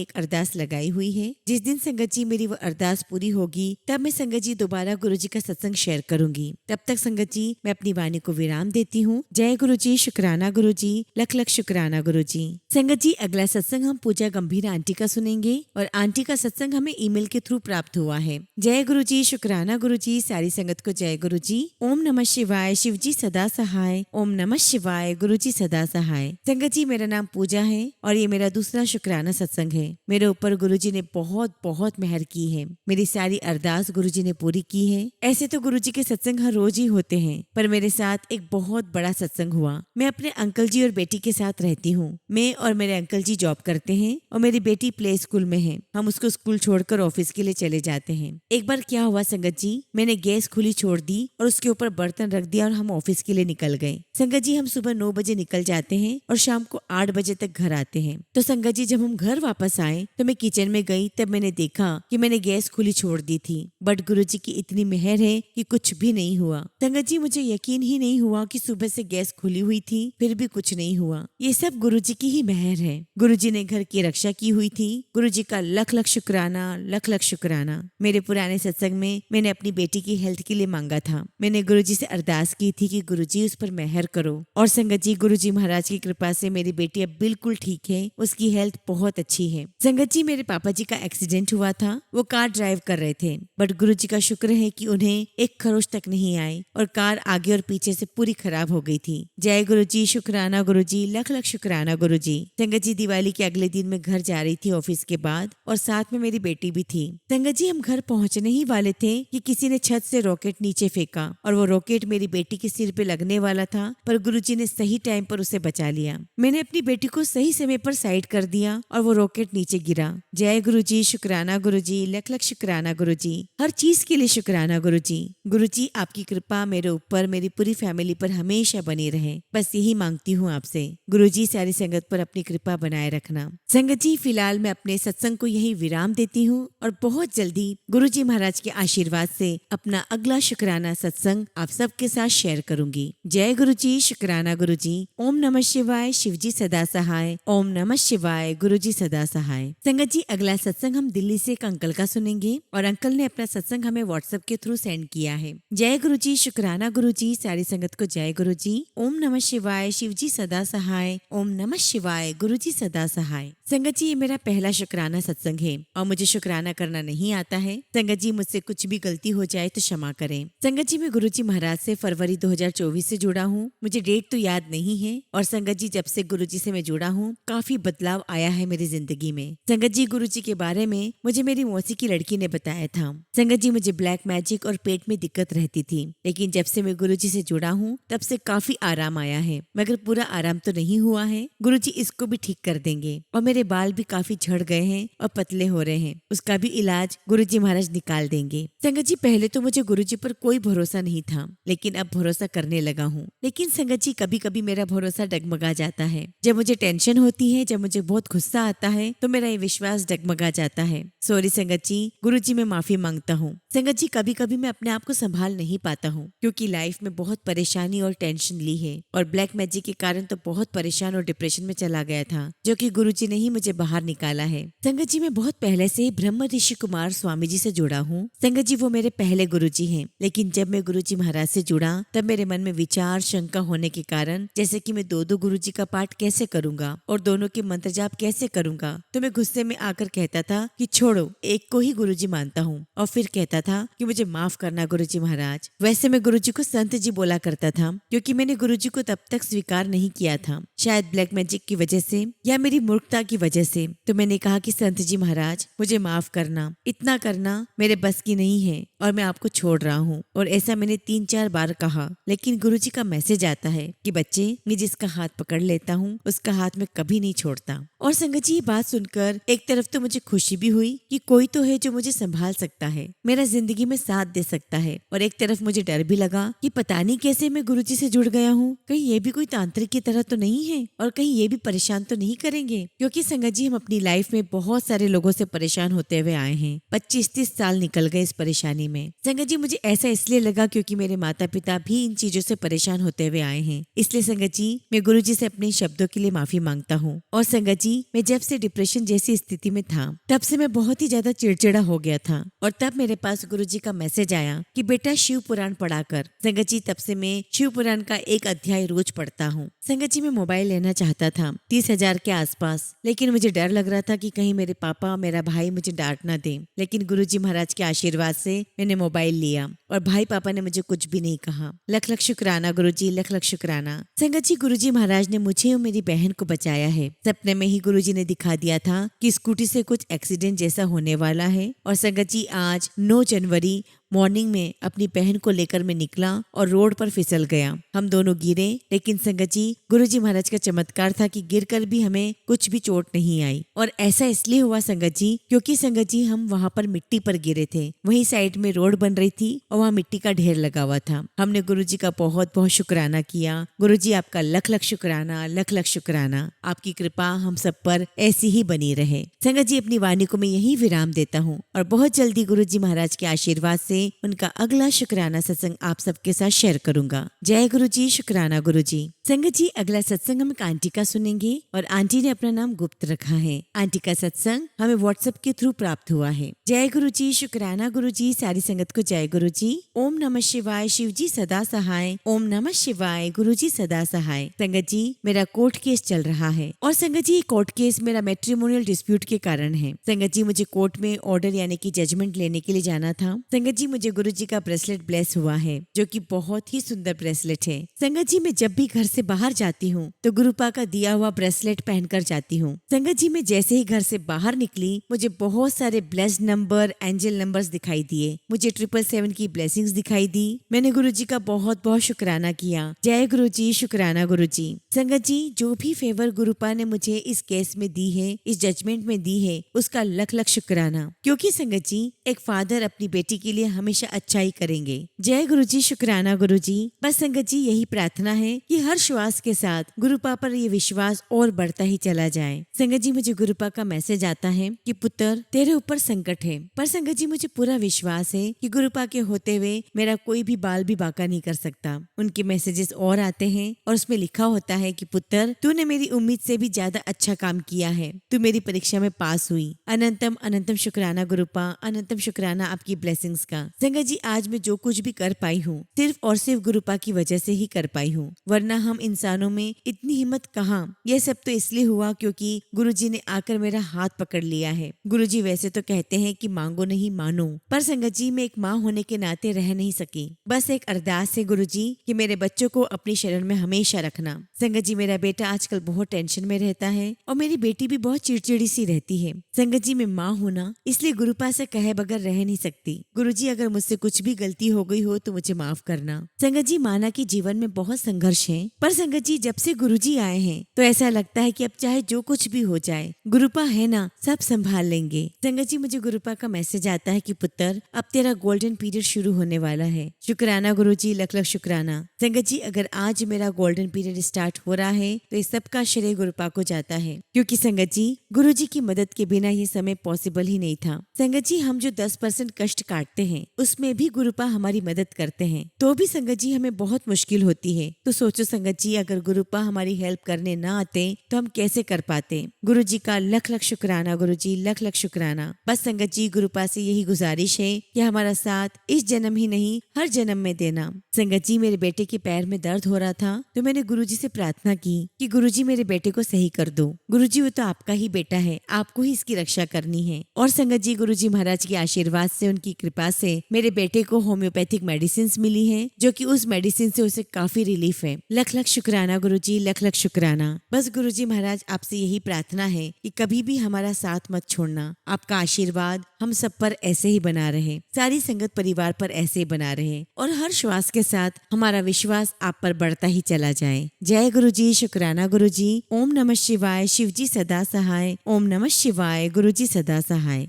एक अरदास लगाई हुई है। जिस दिन संगत जी मेरी वो अरदास पूरी होगी तब मैं संगत जी दोबारा गुरु जी का सत्संग शेयर करूंगी। तब तक संगत जी, मैं अपनी वाणी को विराम देती हूँ। जय गुरु जी, शुक्राना गुरु जी, लख लख शुक्राना गुरु जी। संगत जी, अगला सत्संग हम पूजा गंभीर आंटी का सुनेंगे और आंटी का सत्संग हमें ईमेल के थ्रू प्राप्त हुआ है। जय गुरु जी, शुक्राना गुरु जी। सारी संगत को जय गुरु जी। ओम नमः शिवाय, शिव जी सदा सहाय। ओम नमः शिवाय, गुरु जी सदा सहाय। संगत जी, मेरा नाम पूजा है और ये मेरा दूसरा शुक्राना सत्संग है। मेरे ऊपर गुरु जी ने बहुत बहुत मेहर की है। मेरी सारी अरदास गुरु जी ने पूरी की है। ऐसे तो गुरु जी के सत्संग हर रोज ही होते हैं, पर मेरे साथ एक बहुत बड़ा सत्संग हुआ। मैं अपने अंकल जी और बेटी के साथ रहती हूँ। मैं और मेरे अंकल जी जॉब करते हैं और मेरी बेटी प्ले स्कूल में है। हम उसको स्कूल छोड़कर ऑफिस के लिए चले जाते हैं। एक बार क्या हुआ संगत जी, मैंने गैस खुली छोड़ दी और उसके ऊपर बर्तन रख दिया और हम ऑफिस के लिए निकल गए। संगत जी, हम सुबह 9 बजे निकल जाते हैं और शाम को 8 बजे तक घर आते हैं। तो संगत जी, जब हम घर वापस आए तो मैं किचन में गई, तब मैंने देखा कि मैंने गैस खुली छोड़ दी थी। बट गुरु जी की इतनी मेहर है कि कुछ भी नहीं हुआ। संगत जी, मुझे यकीन ही नहीं हुआ कि सुबह से गैस खुली हुई थी फिर भी कुछ नहीं हुआ। ये सब गुरु जी की ही मेहर है। गुरु जी ने घर की रक्षा की हुई थी गुरुजी का लख लख शुक्राना, लख लख शुक्राना। मेरे पुराने सत्संग में मैंने अपनी बेटी की हेल्थ के लिए मांगा था। मैंने गुरुजी से अरदास की थी कि गुरुजी उस पर मेहर करो। और संगत जी, गुरुजी महाराज की कृपा से मेरी बेटी अब बिल्कुल ठीक है, उसकी हेल्थ बहुत अच्छी है। संगत जी, मेरे पापा जी का एक्सीडेंट हुआ था। वो कार ड्राइव कर रहे थे, बट गुरुजी का शुक्र है कि उन्हें एक खरोच तक नहीं आई और कार आगे और पीछे से पूरी खराब हो गई थी। जय गुरुजी, शुक्राना गुरुजी, लख लख शुक्राना गुरुजी। संगत जी, दिवाली के अगले दिन मैं घर जा रही थी ऑफिस के बाद, और साथ में मेरी बेटी भी थी। संगत जी, हम घर पहुंचने ही वाले थे कि किसी ने छत से रॉकेट नीचे फेंका और वो रॉकेट मेरी बेटी के सिर पे लगने वाला था, पर गुरुजी ने सही टाइम पर उसे बचा लिया। मैंने अपनी बेटी को सही समय पर साइड कर दिया और वो रॉकेट नीचे गिरा। जय गुरुजी, शुक्राना गुरुजी, लख लख शुक्राना गुरुजी। हर चीज के लिए शुक्राना गुरुजी। गुरुजी, आपकी कृपा मेरे ऊपर, मेरी पूरी फैमिली पर हमेशा बनी रहे, बस यही मांगती हूँ आपसे। गुरुजी, सारी संगत पर अपनी कृपा बनाए रखना। संगत जी, फिलहाल मैं अपने सत्संग को यही विराम देती हूँ और बहुत जल्दी गुरुजी महाराज के आशीर्वाद से अपना अगला शुक्राना सत्संग आप सबके साथ शेयर करूंगी। जय गुरुजी, शुक्राना गुरुजी। ओम नमः शिवाय, शिवजी सदा सहाय। ओम नमः शिवाय, गुरुजी सदा सहाय। संगत जी, अगला सत्संग हम दिल्ली से एक अंकल का सुनेंगे और अंकल ने अपना सत्संग हमें व्हाट्सएप के थ्रू सेंड किया है। जय गुरुजी, शुक्राना गुरुजी, सारी संगत को जय गुरुजी। ओम नमः शिवाय, शिवजी सदा सहाय। ओम नमः शिवाय, गुरुजी सदा सहाय। संगत जी, ये मेरा पहला शुक्राना सत्संग है और मुझे शुक्राना करना नहीं आता है। संगत जी, मुझसे कुछ भी गलती हो जाए तो क्षमा करें। संगत जी, मैं गुरुजी महाराज से फरवरी 2024 से जुड़ा हूँ। मुझे डेट तो याद नहीं है। और संगत जी, जब से गुरुजी से मैं जुड़ा हूँ, काफी बदलाव आया है मेरी जिंदगी में। संगत जी, गुरुजी के बारे में मुझे मेरी मौसी की लड़की ने बताया था। संगत जी, मुझे ब्लैक मैजिक और पेट में दिक्कत रहती थी, लेकिन जब से मैं गुरुजी से जुड़ा हूँ तब से काफी आराम आया है, मगर पूरा आराम तो नहीं हुआ है। गुरुजी इसको भी ठीक कर देंगे। और मेरे बाल भी काफी झड़ गए हैं और पतले हो रहे हैं, उसका भी इलाज गुरुजी महाराज निकाल देंगे। संगत जी, पहले तो मुझे गुरुजी पर कोई भरोसा नहीं था, लेकिन अब भरोसा करने लगा हूँ। लेकिन संगत जी, कभी कभी मेरा भरोसा डगमगा जाता है। जब मुझे टेंशन होती है, जब मुझे बहुत गुस्सा आता है, तो मेरा ये विश्वास डगमगा जाता है। सॉरी संगत जी, गुरुजी मैं माफी मांगता हूँ। संगत जी, कभी कभी मैं अपने आप को संभाल नहीं पाता हूँ, क्योंकि लाइफ में बहुत परेशानी और टेंशन ली है, और ब्लैक मैजिक के कारण तो बहुत परेशान और डिप्रेशन में चला गया था, जो कि गुरुजी ने ही मुझे बाहर निकाला है। संगत जी, मैं बहुत पहले से ब्रह्म ऋषि कुमार स्वामी जी से जुड़ा हूँ। संगत जी, वो मेरे पहले गुरुजी हैं, लेकिन जब मैं गुरुजी महाराज से जुड़ा तब मेरे मन में विचार शंका होने के कारण, जैसे कि मैं दो गुरुजी का पाठ कैसे करूंगा और दोनों के मंत्र जाप कैसे करूंगा, तो मैं गुस्से में आकर कहता था कि छोड़ो, एक को ही गुरुजी मानता हूँ, और फिर कहता था कि मुझे माफ करना गुरुजी महाराज। वैसे मैं गुरुजी को संत जी बोला करता था, क्योंकि मैंने गुरुजी को तब तक स्वीकार नहीं किया था, शायद ब्लैक मैजिक की वजह से या मेरी मूर्खता की वजह से। तो मैंने कहा कि संत जी महाराज, मुझे माफ करना, इतना करना मेरे बस की नहीं है और मैं आपको छोड़ रहा हूँ। और ऐसा मैंने 3-4 बार कहा, लेकिन गुरुजी का मैसेज आता है कि बच्चे, मैं जिसका हाथ पकड़ लेता हूँ उसका हाथ मैं कभी नहीं छोड़ता। और संगत जी, ये बात सुनकर एक तरफ तो मुझे खुशी भी हुई कि कोई तो है जो मुझे संभाल सकता है, मेरा जिंदगी में साथ दे सकता है, और एक तरफ मुझे डर भी लगा कि पता नहीं कैसे मैं गुरुजी से जुड़ गया हूँ, कहीं ये भी कोई तांत्रिक की तरह तो नहीं है और कहीं ये भी परेशान तो नहीं करेंगे। क्योंकि संगत जी, हम अपनी लाइफ में बहुत सारे लोगों से परेशान होते हुए आए हैं। 25-30 साल निकल गए इस परेशानी में। संगत जी, मुझे ऐसा इसलिए लगा क्योंकि मेरे माता पिता भी इन चीजों से परेशान होते हुए आए हैं। इसलिए संगत जी, मैं गुरुजी से अपने शब्दों के लिए माफी मांगता हूँ। और संगत जी, मैं जब से डिप्रेशन जैसी स्थिति में था, तब से मैं बहुत ही ज्यादा चिड़चिड़ा हो गया था, और तब मेरे पास गुरुजी का मैसेज आया कि बेटा शिव पुराण पढ़ा कर। संगत जी, तब से मैं शिव पुराण का एक अध्याय रोज पढ़ता हूँ। संगत जी, मैं मोबाइल लेना चाहता था 30,000 के आसपास, लेकिन मुझे डर लग रहा था कि कहीं मेरे पापा, मेरा भाई मुझे डांट ना दे। लेकिन गुरुजी महाराज के आशीर्वाद से मैंने मोबाइल लिया और भाई पापा ने मुझे कुछ भी नहीं कहा। लख लख शुक्राना गुरुजी, लख लख शुक्राना। संगत जी, गुरुजी महाराज ने मुझे और मेरी बहन को बचाया है। सपने में ही गुरुजी ने दिखा दिया था कि स्कूटी से कुछ एक्सीडेंट जैसा होने वाला है। और संगत जी, आज 9 जनवरी मॉर्निंग में अपनी बहन को लेकर मैं निकला और रोड पर फिसल गया। हम दोनों गिरे, लेकिन संगत जी, गुरुजी महाराज का चमत्कार था कि गिरकर भी हमें कुछ भी चोट नहीं आई। और ऐसा इसलिए हुआ संगत जी, क्योंकि संगत जी, हम वहाँ पर मिट्टी पर गिरे थे। वहीं साइड में रोड बन रही थी और वहाँ मिट्टी का ढेर लगा हुआ था। हमने गुरुजी का बहुत बहुत शुक्राना किया। गुरुजी, आपका लख लख शुक्राना, लख लख शुक्राना। आपकी कृपा हम सब पर ऐसी ही बनी रहे। संगत जी, अपनी वाणी को मैं यही विराम देता हूँ और बहुत जल्दी गुरुजी महाराज के आशीर्वाद से में उनका अगला शुक्राना सत्संग आप सबके साथ शेयर करूंगा। जय गुरु जी, शुक्राना गुरु जी। संगत जी, अगला सत्संग हम एक आंटी का सुनेंगे और आंटी ने अपना नाम गुप्त रखा है। आंटी का सत्संग हमें व्हाट्सएप के थ्रू प्राप्त हुआ है। जय गुरु जी, शुक्राना गुरु जी। सारी संगत को जय गुरु जी। ओम नमः शिवाय, शिव जी सदा सहाय। ओम नमः शिवाय, गुरु जी सदा सहाय। संगत जी, मेरा कोर्ट केस चल रहा है और संगत जी कोर्ट केस मेरा मैट्रिमोनियल डिस्प्यूट के कारण है। संगत जी, मुझे कोर्ट में ऑर्डर यानी कि जजमेंट लेने के लिए जाना था। संगत जी, मुझे गुरु जी का ब्रेसलेट ब्लेस हुआ है जो कि बहुत ही सुंदर ब्रेसलेट है। संगत जी, मैं जब भी घर से बाहर जाती हूँ तो गुरुपा का दिया हुआ ब्रेसलेट पहनकर जाती हूँ। संगत जी, मैं जैसे ही घर से बाहर निकली मुझे बहुत सारे ब्लेस्ड नंबर, एंजल नंबर्स दिखाई दिए। मुझे 777 की ब्लेसिंग्स दिखाई दी। मैंने गुरु जी का बहुत बहुत शुक्राना किया। जय गुरु जी, शुक्राना गुरु जी। संगत जी, जो भी फेवर गुरुपा ने मुझे इस केस में दी है, इस जजमेंट में दी है, उसका लख लख शुक्राना। क्योंकि संगत जी, एक फादर अपनी बेटी के लिए हमेशा अच्छा ही करेंगे। जय गुरु जी, शुक्राना गुरु जी। बस संगत जी, यही प्रार्थना है कि हर श्वास के साथ गुरुपा पर ये विश्वास और बढ़ता ही चला जाए। संगत जी, मुझे गुरुपा का मैसेज आता है कि पुत्र, तेरे ऊपर संकट है, पर संगत जी मुझे पूरा विश्वास है कि गुरुपा के होते हुए मेरा कोई भी बाल भी बांका नहीं कर सकता। उनके मैसेजेस और आते हैं और उसमें लिखा होता है कि पुत्र, तूने मेरी उम्मीद से भी ज्यादा अच्छा काम किया है, तू मेरी परीक्षा में पास हुई। अनंतम अनंतम शुक्राना गुरुपा, अनंतम शुक्राना आपकी ब्लेसिंग्स का। संगत जी, आज मैं जो कुछ भी कर पाई हूँ सिर्फ और सिर्फ गुरुपा की वजह से ही कर पाई हूँ, वरना हम इंसानों में इतनी हिम्मत कहाँ। यह सब तो इसलिए हुआ क्योंकि गुरुजी ने आकर मेरा हाथ पकड़ लिया है। गुरुजी वैसे तो कहते हैं कि मांगो नहीं मानो, पर संगत जी मैं एक माँ होने के नाते रह नहीं सकी। बस एक अरदास है गुरुजी कि मेरे बच्चों को अपनी शरण में हमेशा रखना। संगत जी, मेरा बेटा आजकल बहुत टेंशन में रहता है और मेरी बेटी भी बहुत चिड़चिड़ी सी रहती है। संगत जी, मैं माँ हूँ ना, इसलिए गुरुपा से कहे बगैर रह नहीं सकती। गुरुजी, अगर मुझसे कुछ भी गलती हो गई हो तो मुझे माफ करना। संगत जी, माना कि जीवन में बहुत संघर्ष है, पर संगत जी जब से गुरुजी आए हैं तो ऐसा लगता है कि अब चाहे जो कुछ भी हो जाए, गुरुपा है ना, सब संभाल लेंगे। संगत जी, मुझे गुरुपा का मैसेज आता है कि पुत्र, अब तेरा गोल्डन पीरियड शुरू होने वाला है। शुक्राना गुरुजी, लख लख शुक्राना। संगत जी, अगर आज मेरा गोल्डन पीरियड स्टार्ट हो रहा है तो इस सब का श्रेय गुरुपा को जाता है, क्योंकि संगत जी गुरुजी की मदद के बिना ये समय पॉसिबल ही नहीं था। संगत जी, हम जो 10% कष्ट काटते हैं उसमें भी गुरुपा हमारी मदद करते हैं, तो भी संगत जी हमें बहुत मुश्किल होती है। तो सोचो संगत जी, अगर गुरुपा हमारी हेल्प करने ना आते तो हम कैसे कर पाते। गुरु जी का लख लख शुक्राना गुरु जी, लख लख शुक्राना। बस संगत जी, गुरुपा से यही गुजारिश है कि हमारा साथ इस जन्म ही नहीं हर जन्म में देना। संगत जी, मेरे बेटे के पैर में दर्द हो रहा था तो मैंने गुरु जी से प्रार्थना की कि गुरु जी मेरे बेटे को सही कर दो। गुरु जी, वो तो आपका ही बेटा है, आपको ही इसकी रक्षा करनी है। और संगत जी, गुरु जी महाराज के आशीर्वाद से, उनकी कृपा से मेरे बेटे को होम्योपैथिक मेडिसिन मिली है, जो कि उस मेडिसिन से उसे काफी रिलीफ है। लख लख शुक्राना गुरु जी, लख लख शुक्राना। बस गुरु जी महाराज, आपसे यही प्रार्थना है कि कभी भी हमारा साथ मत छोड़ना। आपका आशीर्वाद हम सब पर ऐसे ही बना रहे, सारी संगत परिवार पर ऐसे ही बना रहे और हर श्वास के साथ हमारा विश्वास आप पर बढ़ता ही चला जाए। जय गुरु जी, शुक्राना गुरु जी। ओम नमः शिवाय, शिव जी सदा सहाय। ओम नमः शिवाय, गुरु जी सदा सहाय।